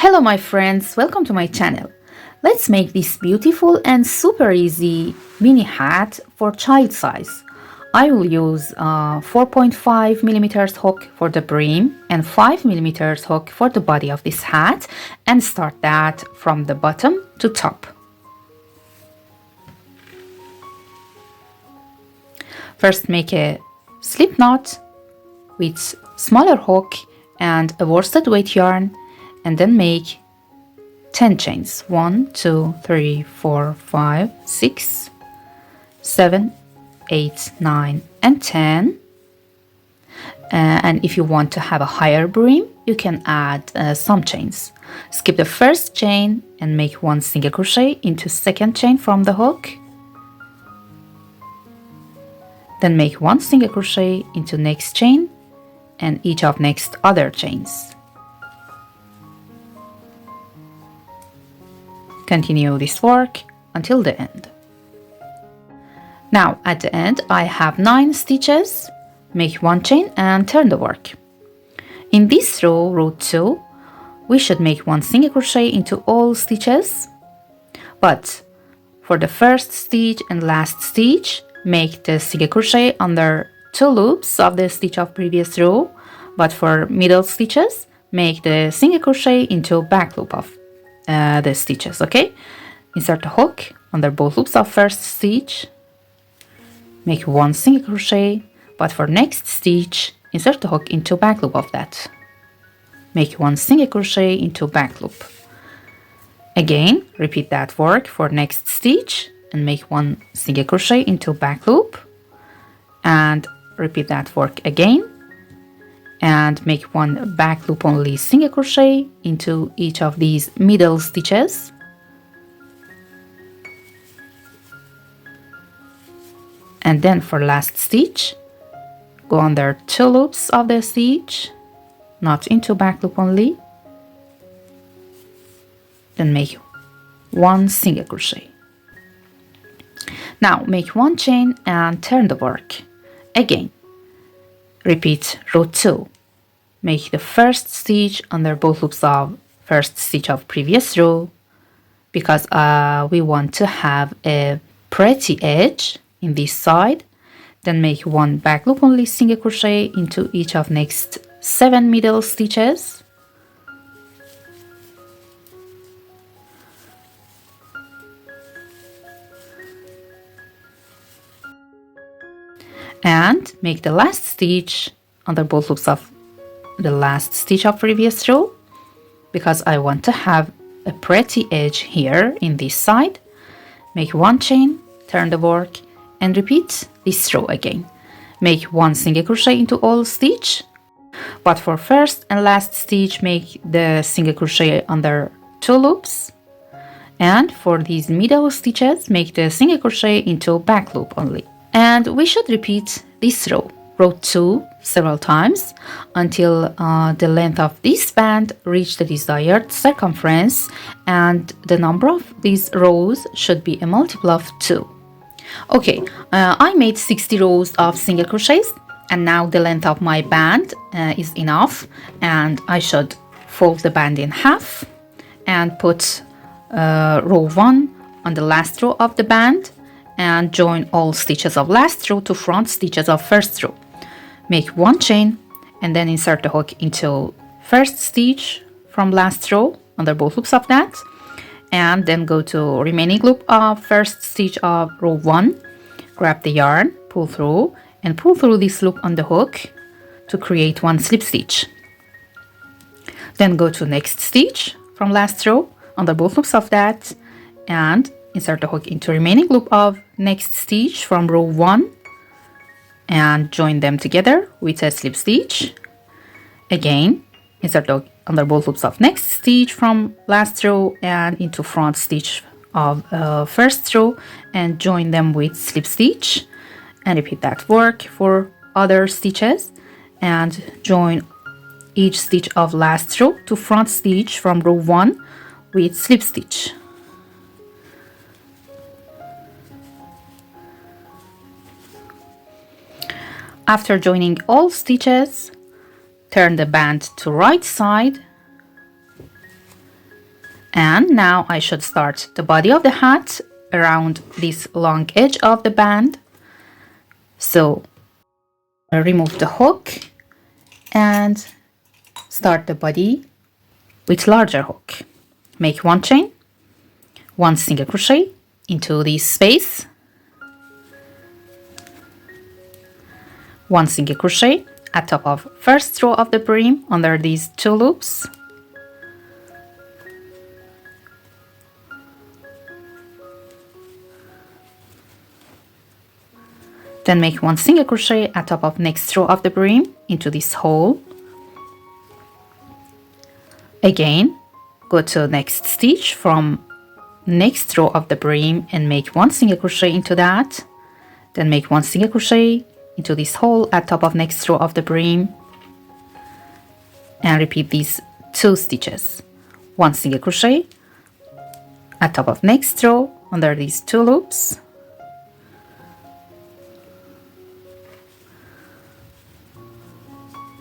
Hello my friends, welcome to my channel. Let's make this beautiful and super easy mini hat for child size. I will use 4.5 millimeters hook for the brim and 5 millimeters hook for the body of this hat, and start that from the bottom to top. First make a slip knot with smaller hook and a worsted weight yarn, and then make 10 chains. 1, 2, 3, 4, 5, 6, 7, 8, 9, and 10. And if you want to have a higher brim, you can add some chains. Skip the first chain and make 1 single crochet into second chain from the hook. Then make 1 single crochet into next chain and each of next other chains. Continue this work until the end. Now at the end I have 9 stitches. Make 1 chain and turn the work. In this row 2, we should make 1 single crochet into all stitches, but for the first stitch and last stitch make the single crochet under 2 loops of the stitch of previous row, but for middle stitches make the single crochet into back loop of the stitches. Okay, insert a hook under both loops of first stitch, make 1 single crochet, but for next stitch insert the hook into back loop of that, make 1 single crochet into back loop. Again repeat that work for next stitch and make 1 single crochet into back loop, and repeat that work again and make 1 back loop only single crochet into each of these middle stitches. And then for last stitch, go under 2 loops of the stitch, not into back loop only, then make 1 single crochet. Now make 1 chain and turn the work. Again repeat row 2. Make the first stitch under both loops of first stitch of previous row, because we want to have a pretty edge in this side. Then make 1 back loop only single crochet into each of next 7 middle stitches. And make the last stitch under both loops of the last stitch of previous row, because I want to have a pretty edge here in this side. Make 1 chain, turn the work, and repeat this row again. Make 1 single crochet into all stitch, but for first and last stitch make the single crochet under 2 loops, and for these middle stitches make the single crochet into back loop only. And we should repeat this row 2 several times until the length of this band reach the desired circumference, and the number of these rows should be a multiple of 2. Okay, I made 60 rows of single crochets, and now the length of my band is enough, and I should fold the band in half and put row 1 on the last row of the band and join all stitches of last row to front stitches of first row. Make 1 chain and then insert the hook into first stitch from last row under both loops of that, and then go to remaining loop of first stitch of row 1, grab the yarn, pull through this loop on the hook to create 1 slip stitch. Then go to next stitch from last row under both loops of that, and insert the hook into remaining loop of next stitch from row 1 and join them together with a slip stitch. Again insert the hook under both loops of next stitch from last row and into front stitch of first row and join them with slip stitch, and repeat that work for other stitches and join each stitch of last row to front stitch from row 1 with slip stitch. After joining all stitches, turn the band to right side And now I should start the body of the hat around this long edge of the band. So remove the hook and start the body with larger hook. Make one chain, one single crochet into this space, one single crochet at top of first row of the brim under these 2 loops, then make one single crochet at top of next row of the brim into this hole. Again, go to next stitch from next row of the brim and make one single crochet into that, then make one single crochet into this hole at top of next row of the brim, and repeat these 2 stitches. One single crochet at top of next row under these 2 loops,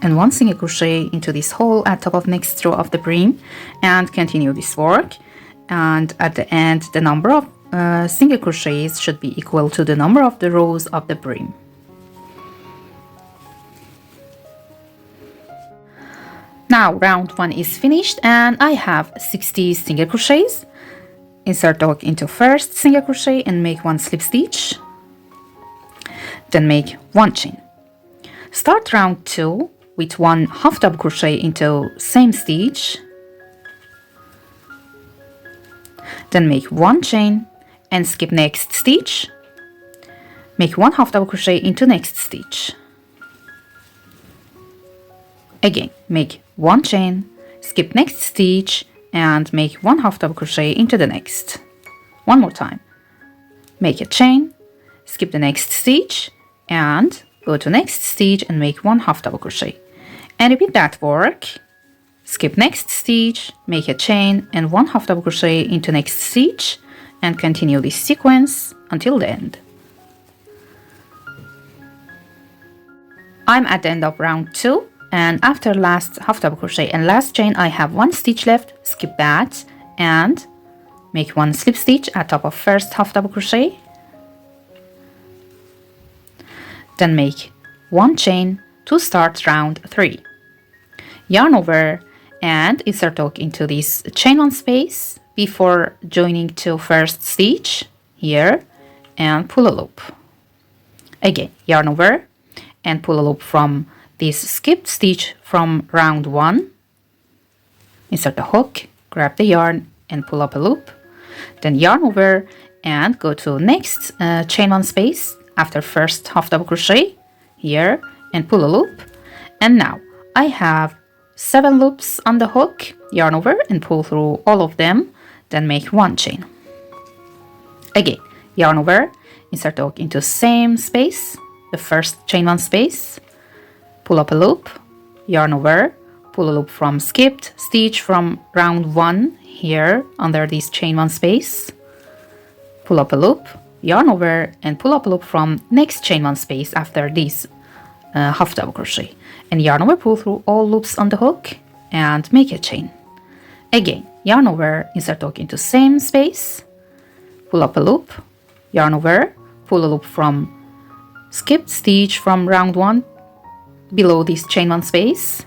and one single crochet into this hole at top of next row of the brim, and continue this work. And at the end, the number of single crochets should be equal to the number of the rows of the brim. Now round 1 is finished and I have 60 single crochets. Insert the hook into first single crochet and make 1 slip stitch, then make 1 chain. Start round 2 with 1 half double crochet into same stitch, then make 1 chain and skip next stitch, make 1 half double crochet into next stitch, again make 1 chain, skip next stitch and make 1 half double crochet into the next. One more time, make a chain, skip the next stitch and go to next stitch and make 1 half double crochet, and repeat that work. Skip next stitch, make a chain and 1 half double crochet into next stitch, and continue this sequence until the end. I'm at the end of round 2, and after last half double crochet and last chain I have 1 stitch left. Skip that and make 1 slip stitch at top of first half double crochet, then make 1 chain to start round 3. Yarn over and insert hook into this chain 1 space before joining to first stitch here and pull a loop. Again, yarn over and pull a loop from this skipped stitch from round 1. Insert the hook, grab the yarn and pull up a loop, then yarn over and go to next chain 1 space after first half double crochet here and pull a loop. And now I have 7 loops on the hook. Yarn over and pull through all of them, then make 1 chain. Again, yarn over, insert the hook into same space, the first chain 1 space, pull up a loop, yarn over, pull a loop from skipped stitch from round 1 here under this chain 1 space, pull up a loop, yarn over and pull up a loop from next chain 1 space after this half double crochet, and yarn over, pull through all loops on the hook and make a chain. Again, yarn over, insert hook into same space, pull up a loop, yarn over, pull a loop from skipped stitch from round 1 below this chain 1 space,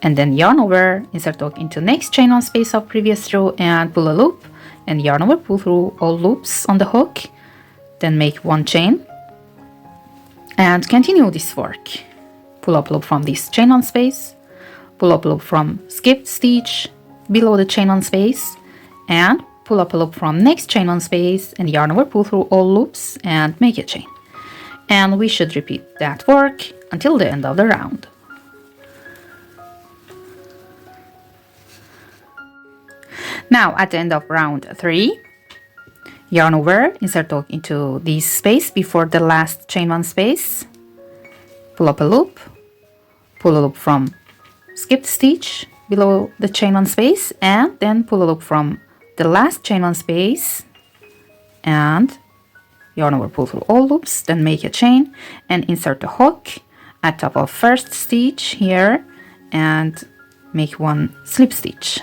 and then yarn over, insert hook into next chain 1 space of previous row and pull a loop, and yarn over, pull through all loops on the hook, then make 1 chain and continue this work. Pull up a loop from this chain 1 space, pull up a loop from skipped stitch below the chain 1 space and pull up a loop from next chain 1 space and yarn over, pull through all loops and make a chain. And we should repeat that work until the end of the round. Now at the end of round 3, yarn over, insert hook into this space before the last chain 1 space, pull up a loop, pull a loop from skipped stitch below the chain 1 space and then pull a loop from the last chain 1 space and yarn over, pull through all loops, then make a chain and insert the hook at top of first stitch here and make 1 slip stitch.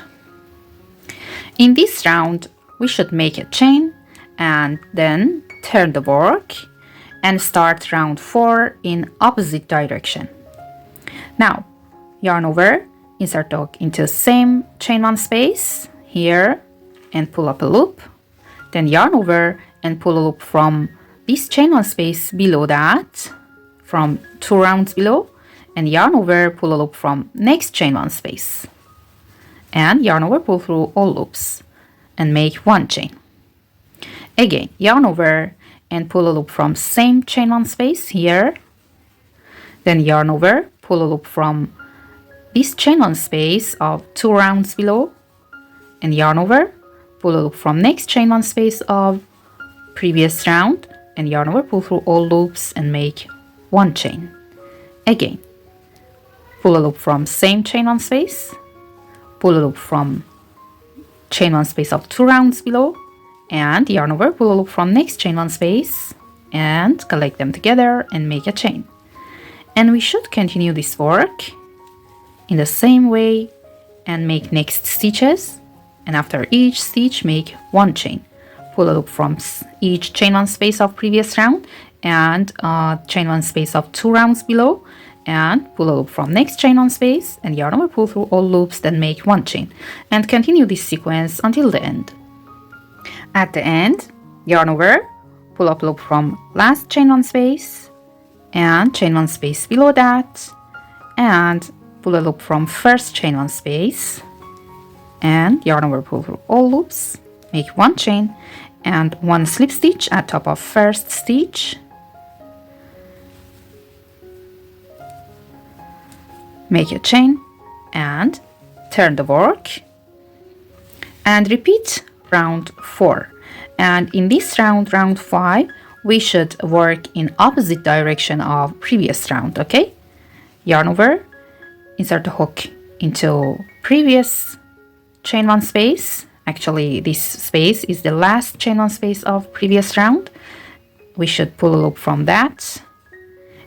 In this round, we should make a chain and then turn the work and start round 4 in opposite direction. Now, yarn over, insert the hook into same chain 1 space here and pull up a loop. Then yarn over and pull a loop from this chain 1 space below that, from 2 rounds below, and yarn over, pull a loop from next chain 1 space. And yarn over, pull through all loops and make 1 chain. Again, yarn over and pull a loop from same chain 1 space here. Then yarn over, pull a loop from this chain 1 space of 2 rounds below, and yarn over, pull a loop from next chain 1 space of previous round, and yarn over, pull through all loops and make 1 chain. Again, pull a loop from same chain 1 space, pull a loop from chain 1 space of 2 rounds below, and yarn over, pull a loop from next chain 1 space and collect them together and make a chain. And we should continue this work in the same way and make next stitches, and after each stitch make 1 chain. Pull a loop from each chain 1 space of previous round and chain 1 space of 2 rounds below, and pull a loop from next chain 1 space and yarn over, pull through all loops, then make 1 chain, and continue this sequence until the end. At the end, yarn over, pull up loop from last chain 1 space and chain 1 space below that, and pull a loop from first chain 1 space and yarn over, pull through all loops, make 1 chain and 1 slip stitch at top of first stitch, make a chain and turn the work and repeat round 4. And in this round, round 5, we should work in opposite direction of previous round. Okay, yarn over, insert the hook into previous chain 1 space. Actually, this space is the last chain 1 space of previous round. We should pull a loop from that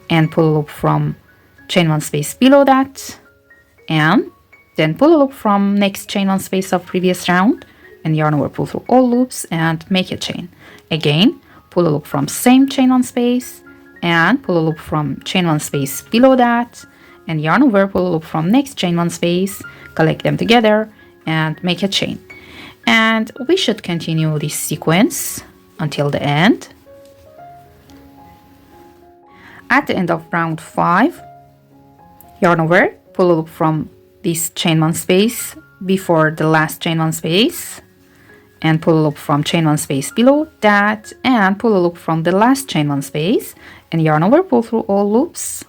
and pull a loop from chain 1 space below that, and then pull a loop from next chain 1 space of previous round and yarn over, pull through all loops and make a chain. Again, pull a loop from same chain 1 space and pull a loop from chain 1 space below that and yarn over, pull a loop from next chain 1 space, collect them together and make a chain. And we should continue this sequence until the end. At the end of round 5, yarn over, pull a loop from this chain 1 space before the last chain 1 space and pull a loop from chain 1 space below that and pull a loop from the last chain 1 space and yarn over, pull through all loops,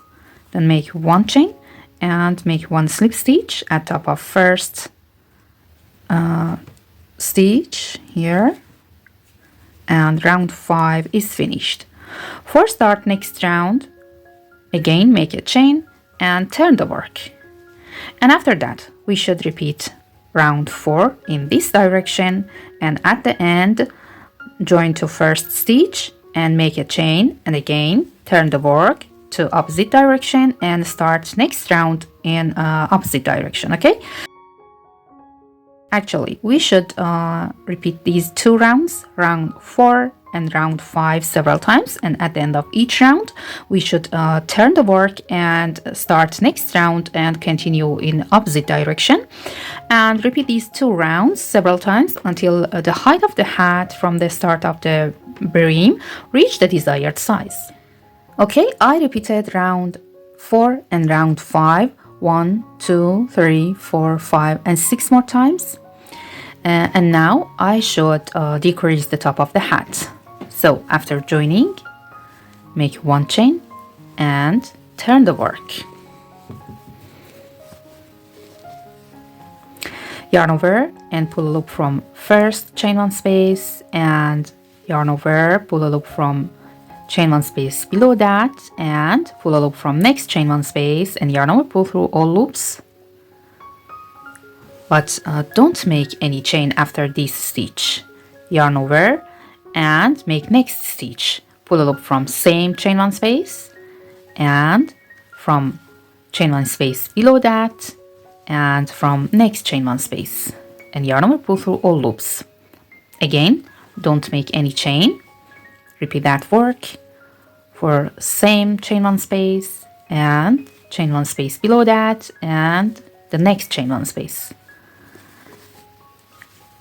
then make 1 chain and make 1 slip stitch at top of first stitch here, and round 5 is finished. For start next round, again make a chain and turn the work, and after that we should repeat round 4 in this direction, and at the end join to first stitch and make a chain, and again turn the work to opposite direction and start next round in opposite direction. Okay, actually we should repeat these 2 rounds, round 4 and round 5, several times, and at the end of each round we should turn the work and start next round and continue in opposite direction, and repeat these 2 rounds several times until the height of the hat from the start of the brim reach the desired size. Okay, I repeated round 4 and round 5 1, 2, 3, 4, 5 and 6 more times, and now I should decrease the top of the hat. So after joining, make 1 chain and turn the work. Yarn over and pull a loop from first chain 1 space and yarn over, pull a loop from chain 1 space below that and pull a loop from next chain 1 space and yarn over, pull through all loops, but don't make any chain after this stitch. Yarn over and make next stitch, pull a loop from same chain 1 space and from chain 1 space below that and from next chain 1 space. and yarn over, pull through all loops. Again, don't make any chain. Repeat that work for same chain 1 space and chain 1 space below that and the next chain 1 space.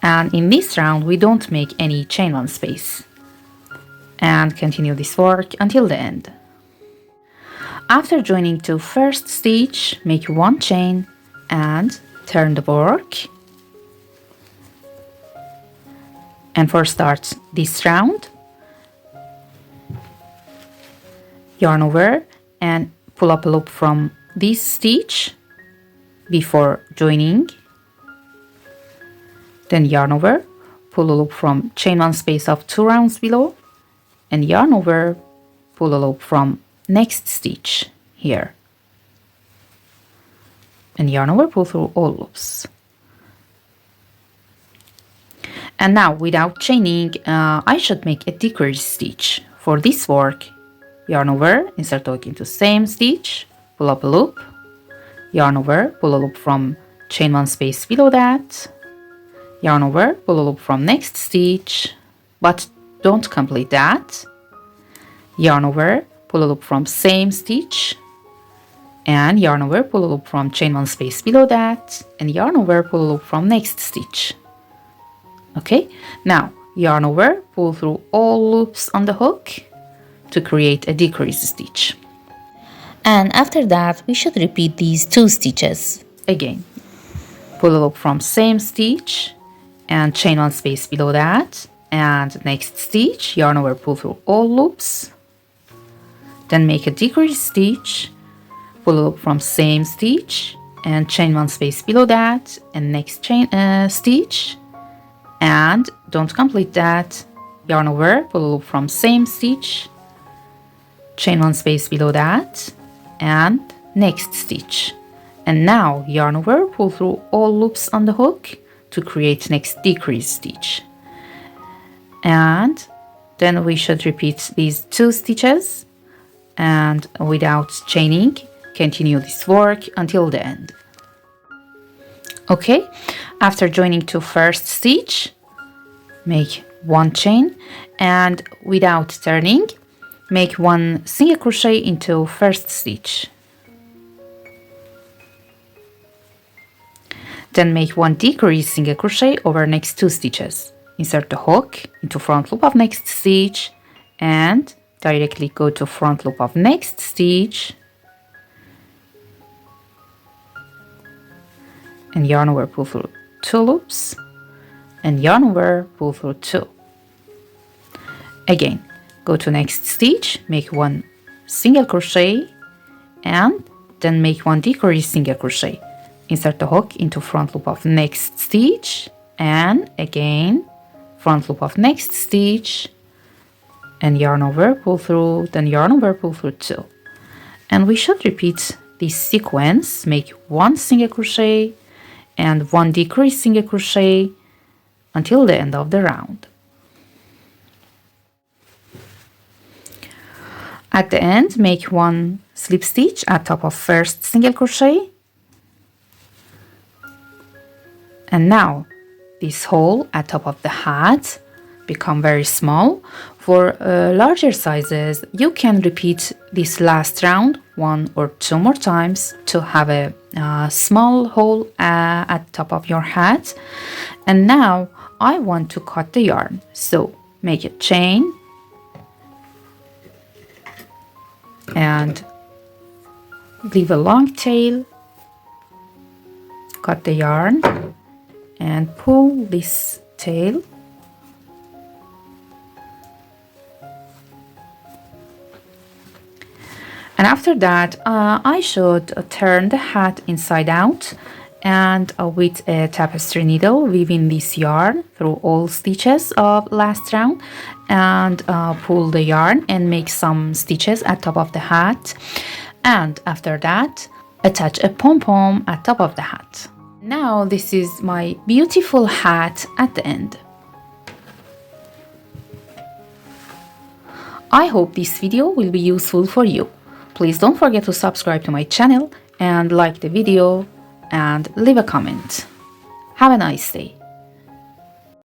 And in this round we don't make any chain 1 space, and continue this work until the end. After joining to first stitch, make 1 chain and turn the work. And for start this round, yarn over and pull up a loop from this stitch before joining, then yarn over, pull a loop from chain 1 space of 2 rounds below, and yarn over, pull a loop from next stitch here, and yarn over, pull through all loops. And now without chaining, I should make a decrease stitch. For this work, yarn over, insert the hook into same stitch, pull up a loop, yarn over, pull a loop from chain 1 space below that, yarn over, pull a loop from next stitch, but don't complete that, yarn over, pull a loop from same stitch, and yarn over, pull a loop from chain 1 space below that, and yarn over, pull a loop from next stitch. Okay, now yarn over, pull through all loops on the hook to create a decrease stitch. And after that, we should repeat these 2 stitches. Again, pull a loop from same stitch and chain 1 space below that, and next stitch, yarn over, pull through all loops, then make a decrease stitch, pull a loop from same stitch and chain 1 space below that, and next chain stitch, and don't complete that, yarn over, pull a loop from same stitch, chain 1 space below that, and next stitch. And now yarn over, pull through all loops on the hook to create next decrease stitch. And then we should repeat these 2 stitches, and without chaining, continue this work until the end. Okay, after joining to first stitch, make 1 chain, and without turning, make 1 single crochet into first stitch. Then make 1 decrease single crochet over next 2 stitches. Insert the hook into front loop of next stitch and directly go to front loop of next stitch, and yarn over, pull through 2 loops, and yarn over, pull through 2. Again, go to next stitch, make 1 single crochet, and then make 1 decrease single crochet. Insert the hook into front loop of next stitch, and again front loop of next stitch, and yarn over, pull through, then yarn over, pull through 2. And we should repeat this sequence, make 1 single crochet and 1 decrease single crochet until the end of the round. At the end, make 1 slip stitch at top of first single crochet, and now this hole at top of the hat become very small. For larger sizes, you can repeat this last round 1 or 2 more times to have a small hole at top of your hat. And now I want to cut the yarn, so make a chain and leave a long tail, cut the yarn and pull this tail, and after that I should turn the hat inside out, and with a tapestry needle weaving this yarn through all stitches of last round, and pull the yarn and make some stitches at top of the hat, and after that attach a pom-pom at top of the hat. Now this is my beautiful hat at the end. I hope this video will be useful for you. Please don't forget to subscribe to my channel and like the video and leave a comment. Have a nice day.